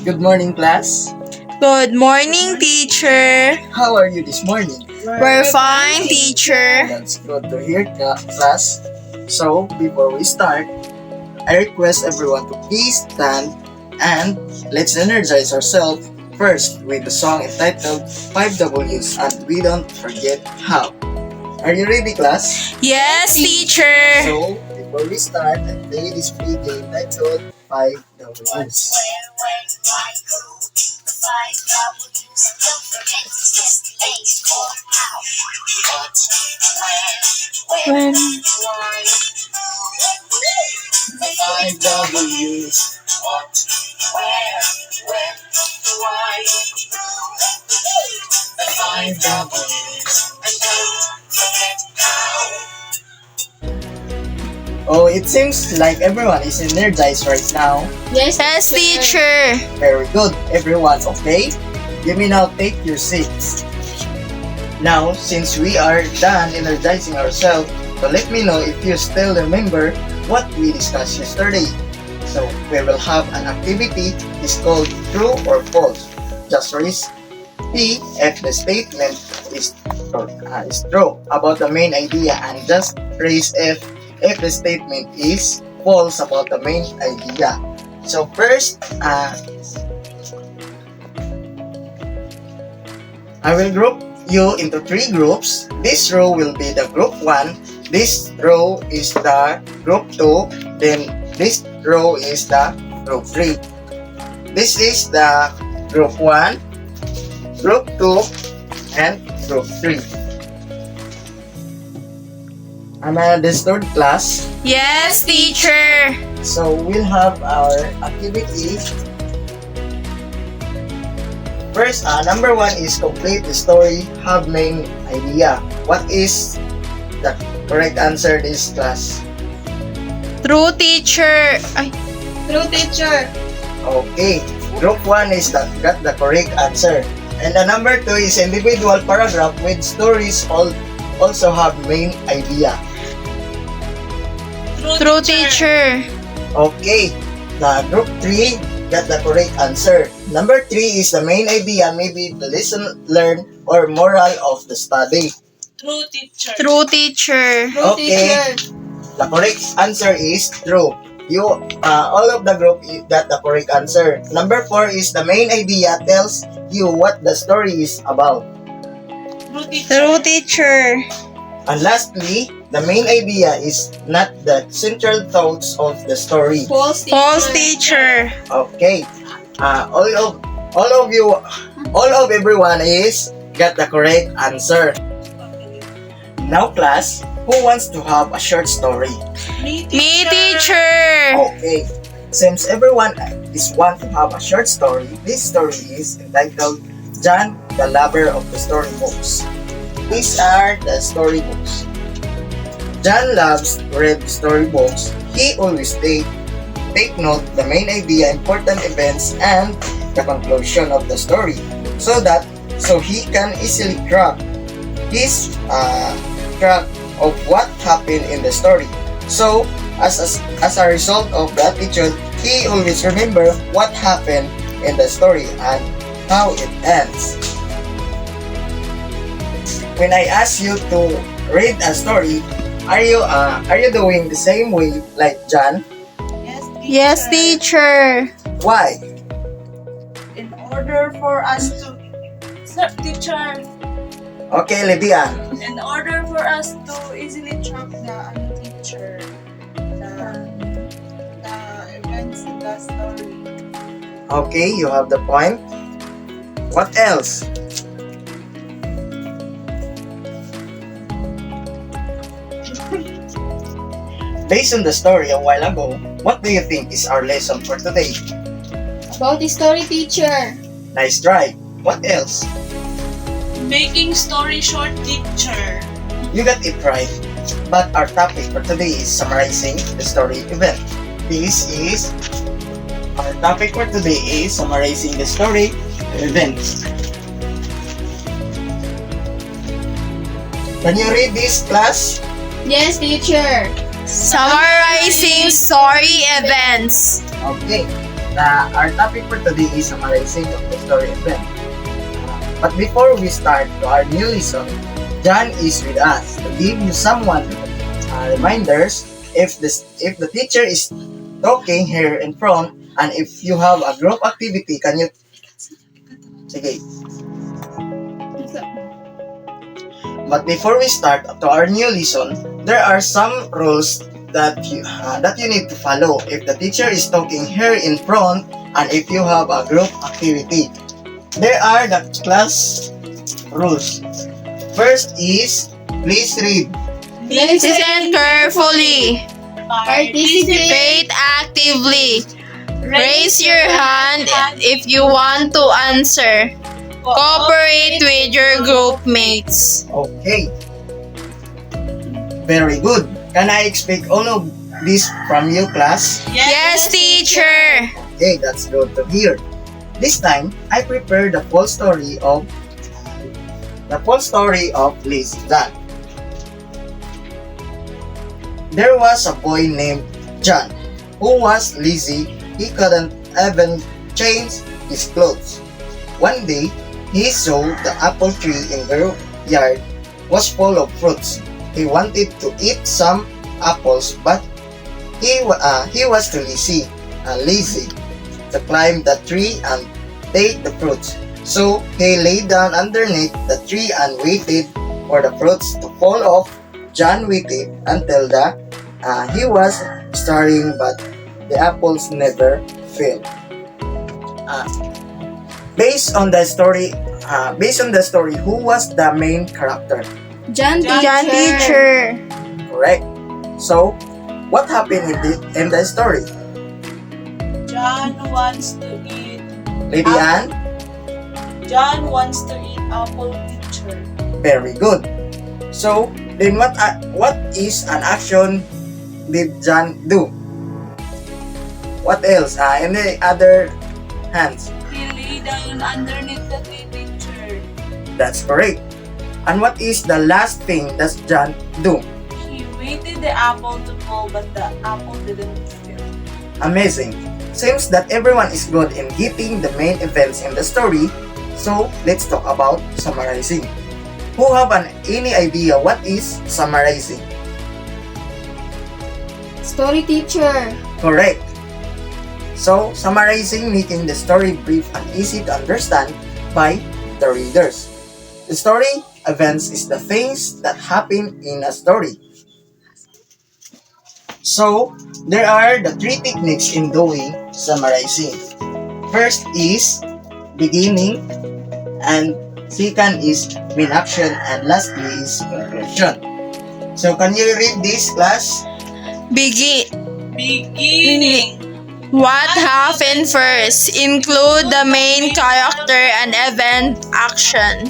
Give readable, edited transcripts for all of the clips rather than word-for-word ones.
Good morning, class. Good morning, teacher. How are you this morning? We're fine, teacher. That's good to hear, class. So, before we start, I request everyone to please stand and let's energize ourselves first with the song entitled 5Ws and We Don't Forget How. Are you ready, class? Yes, teacher. So, before we start, I play this video entitled 5Ws. When 5Ws. Five W's. Oh, it seems like everyone is energized right now. yes, teacher. Very good, everyone, okay? You may now take your seats. Now, since we are done energizing ourselves, so let me know if you still remember what we discussed yesterday. So, we will have an activity is called true or false. Just raise P if the statement is true about the main idea, and just raise F if the statement is false about the main idea. So first, I will group you into three groups. This row will be the group 1, this row is the group 2, then this row is the group 3. This is the group 1, group 2, and group 3. Am I understood, class? Yes, teacher. So we'll have our activity. First, number 1 is complete the story, have main idea. What is the correct answer this class? True, teacher. Ay, True, teacher. Okay, group 1 is got the correct answer. And the number 2 is individual paragraph with stories also have main idea. true, teacher. Okay, the group 3 got the correct answer. Number 3 is the main idea, maybe the lesson learned or moral of the study. True, teacher. True, teacher. True, Okay. teacher. The correct answer is true. You, all of the group got the correct answer. Number 4 is the main idea tells you what the story is about. True, teacher. True, teacher. And lastly, the main idea is not the central thoughts of the story. False, teacher. False, teacher. Okay. All of everyone is got the correct answer. Now, class, who wants to have a short story? Me, Me, teacher. Okay. Since everyone is want to have a short story, this story is entitled John, the Lover of the Storybooks. These are the storybooks. John loves to read storybooks. He always take note the main idea, important events, and the conclusion of the story, so he can easily track of what happened in the story. So, as a result of that attitude, he always remember what happened in the story and how it ends. When I ask you to read a story, are you doing the same way like John? Yes, teacher. Yes, teacher. Why? In order for us to... Sir, teacher. Okay, Lydia. In order for us to easily track the teacher, the events in the story. Okay, you have the point. What else? Based on the story a while ago, what do you think is our lesson for today? About the story, teacher. Nice try. What else? Making story short, teacher. You got it right. But our topic for today is summarizing the story event. Our topic for today is summarizing the story event. Can you read this, class? Yes, teacher. Summarizing story events. Okay. Our topic for today is summarizing of the story event. But before we start to our new lesson, John is with us to give you someone reminders if the teacher is talking here in front and if you have a group activity, can you sige. But before we start to our new lesson, there are some rules that you need to follow if the teacher is talking here in front and if you have a group activity. There are the class rules. First is please read. Listen carefully. Participate. Participate actively. Raise your hand if you want to answer. Cooperate with your group mates. Okay. Very good. Can I expect all of this from you, class? Yes, teacher. Okay, that's good to hear. This time, I prepared the full story of Liz John. There was a boy named John who was lazy. He couldn't even change his clothes. One day, he saw the apple tree in their yard was full of fruits. He wanted to eat some apples, but he was too lazy to climb the tree and take the fruits. So he lay down underneath the tree and waited for the fruits to fall off. John waited until he was starving, but the apples never fell. Based on the story, who was the main character? John John teacher. Correct. So, what happened in the story? John wants to eat. Lady Anne? John wants to eat apple, teacher. Very good. So, then what is an action did John do? What else? In the other hands. He lay down underneath the tree, teacher. That's correct. And what is the last thing that John do? He waited the apple to fall, but the apple didn't fall. Amazing. Seems that everyone is good in getting the main events in the story. So, let's talk about summarizing. Who have any idea what is summarizing? Story teacher. Correct. So, summarizing, making the story brief and easy to understand by the readers. The story events is the things that happen in a story. So, there are the three techniques in doing summarizing. First is beginning, and second is main action, and lastly is conclusion. So, can you read this, class? Beginning. What happened first? Include the main character and event action.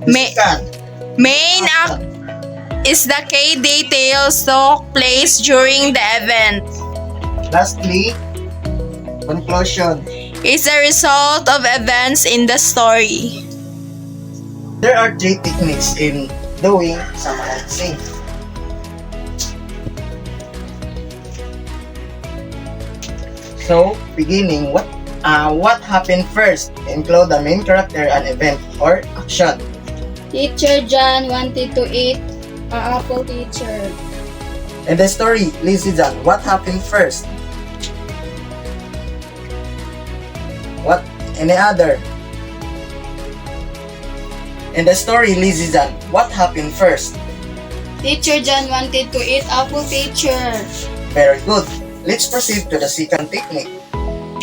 Second, Main act is the key details took place during the event. lastly, conclusion. Is the result of events in the story. There are three techniques in doing summarizing. So, beginning, what happened first? Include the main character and event or action. Teacher John wanted to eat a apple, teacher. In the story, Lizzie John, what happened first? What? Any other? In the story, Lizzie John, what happened first? Teacher John wanted to eat apple, teacher. Very good. Let's proceed to the second technique.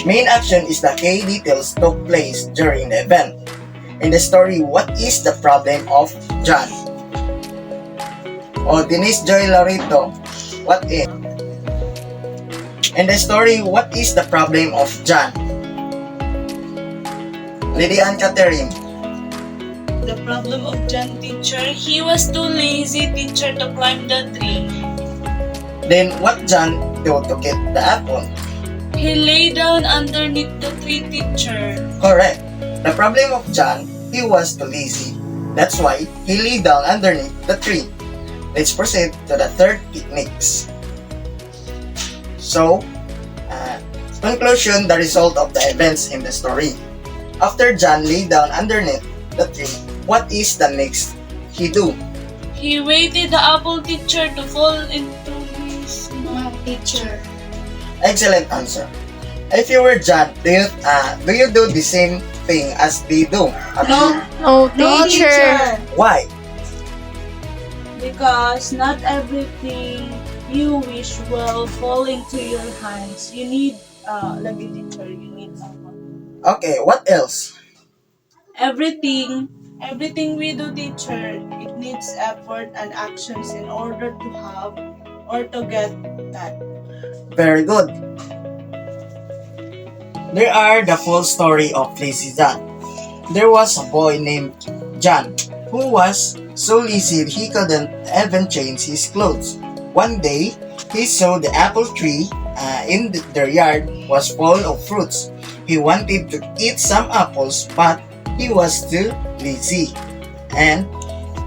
Main action is the key details took place during the event. In the story, what is the problem of John? O Denise Joy Laurito, what is? In the story, what is the problem of John? Lady Ann Catherine, The problem of John, teacher, he was too lazy, teacher, to climb the tree. then what John do to get the apple? He lay down underneath the tree, teacher. Correct. The problem of John, he was too lazy. That's why he lay down underneath the tree. Let's proceed to the third techniques. So, Conclusion, the result of the events in the story. After John lay down underneath the tree, what is the next he do? He waited the apple teacher to fall into his Mouth, teacher. Excellent answer. If you were John, do you do the same thing as they do? No. No, No, teacher. Why? Because not everything you wish will fall into your hands. You need like a teacher, you need someone. Okay, what else? Everything we do, teacher, it needs effort and actions in order to have or to get that. Very good. There are the full story of Lazy John. There was a boy named John who was so lazy he couldn't even change his clothes. One day, he saw the apple tree in their yard was full of fruits. He wanted to eat some apples, but he was too lazy. And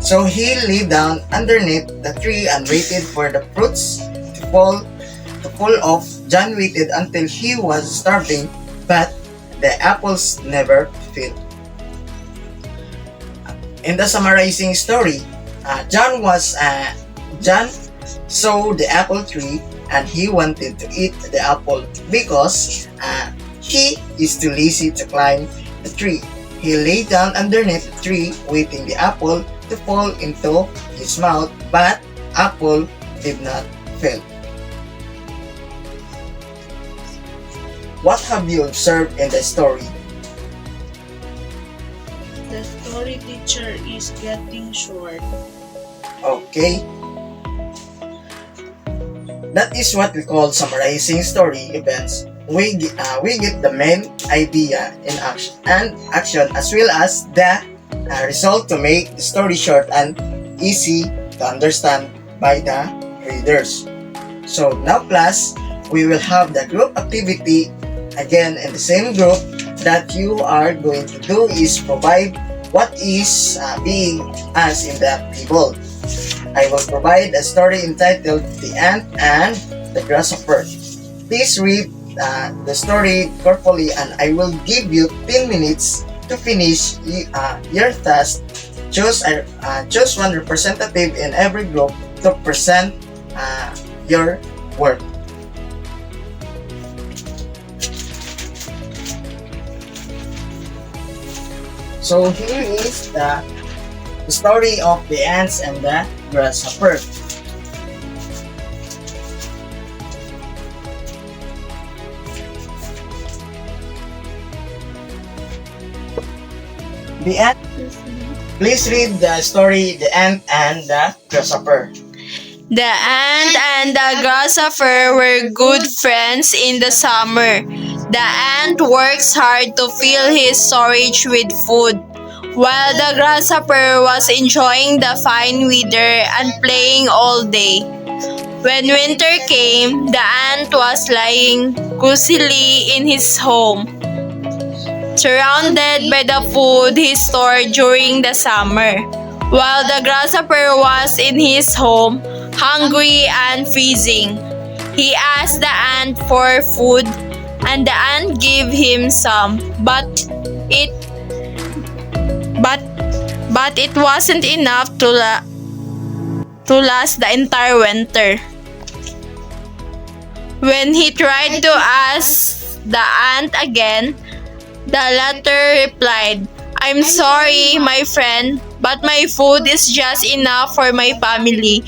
so he lay down underneath the tree and waited for the fruits to fall off. John waited until he was starving, but the apples never fell. In the summarizing story, John saw the apple tree and he wanted to eat the apple because he is too lazy to climb the tree. He lay down underneath the tree waiting the apple to fall into his mouth, but apple did not fall. What have you observed in the story? The story, teacher, is getting short. Okay. That is what we call summarizing story events. We get the main idea in action as well as the result to make the story short and easy to understand by the readers. So now class, we will have the group activity again in the same group. That you are going to do is provide what is being asked in the table. I will provide a story entitled The Ant and the Grasshopper. Please read the story carefully and I will give you 10 minutes to finish your task. Choose one representative in every group to present your work. So here is the story of the ants and the grasshopper. The ant. Please read the story, The Ant and the Grasshopper. The ant and the grasshopper were good friends in the summer. The ant works hard to fill his storage with food, while the grasshopper was enjoying the fine weather and playing all day. When winter came, the ant was lying cozily in his home, surrounded by the food he stored during the summer, while the grasshopper was in his home, hungry and freezing. He asked the ant for food, and the ant gave him some, but it wasn't enough to last the entire winter. When he tried to ask the ant again, the latter replied, "I'm sorry, my friend, but my food is just enough for my family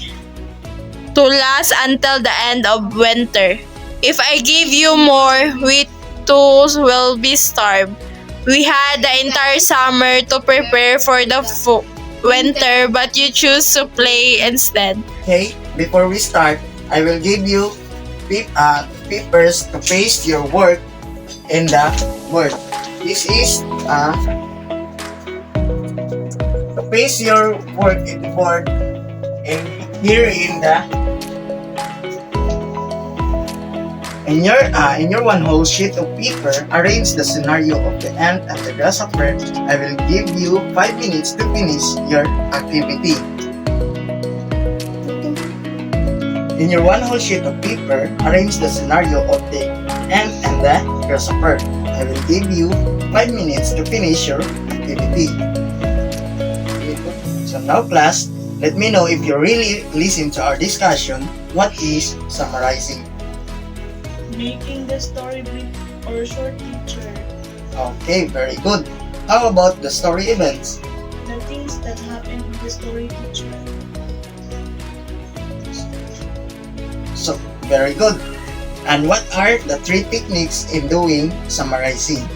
to last until the end of winter. If I give you more, we too will be starved. We had the entire summer to prepare for the winter, but you choose to play instead." Okay, before we start, I will give you papers to paste your work in the board. This is to paste your work in the board and here in your one whole sheet of paper. Arrange the scenario of the ant and the grasshopper. I will give you 5 minutes to finish your activity. In your one whole sheet of paper, arrange the scenario of the and the philosopher. I will give you 5 minutes to finish your activity. So now class, let me know if you really listen to our discussion. What is summarizing? Making the story brief or short, teacher. Okay, very good. How about the story events? The things that happen in the story, teacher. So, very good. And what are the 3 techniques in doing summarizing?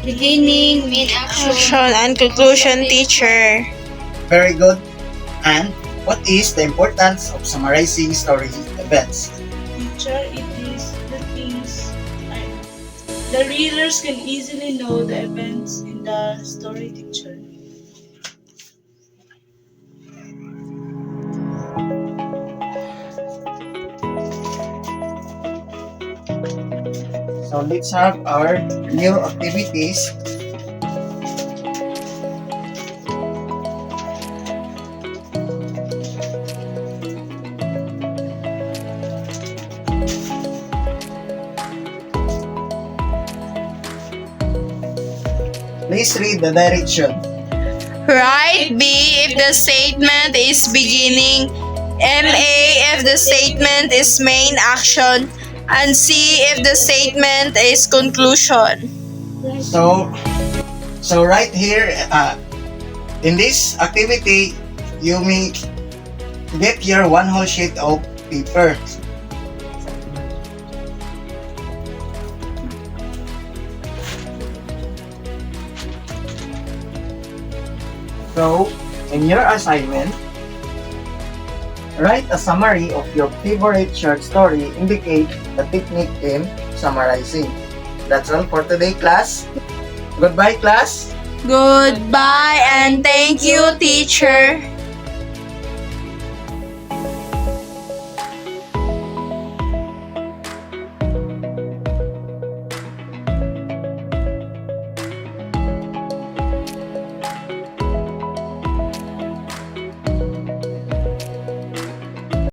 Beginning, main action, Action and conclusion, teacher. Very good. And what is the importance of summarizing story events? Teacher, it is the things the readers can easily know the events in the story, teacher. So let's have our new activities. Please read the direction. Write B if the statement is beginning, MA if the statement is main action, and C if the statement is conclusion. So right here, in this activity, you may get your 1 whole sheet of paper. So, in your assignment, write a summary of your favorite short story. Indicate the technique in summarizing. That's all for today, class. Goodbye, class. Goodbye and thank you, teacher.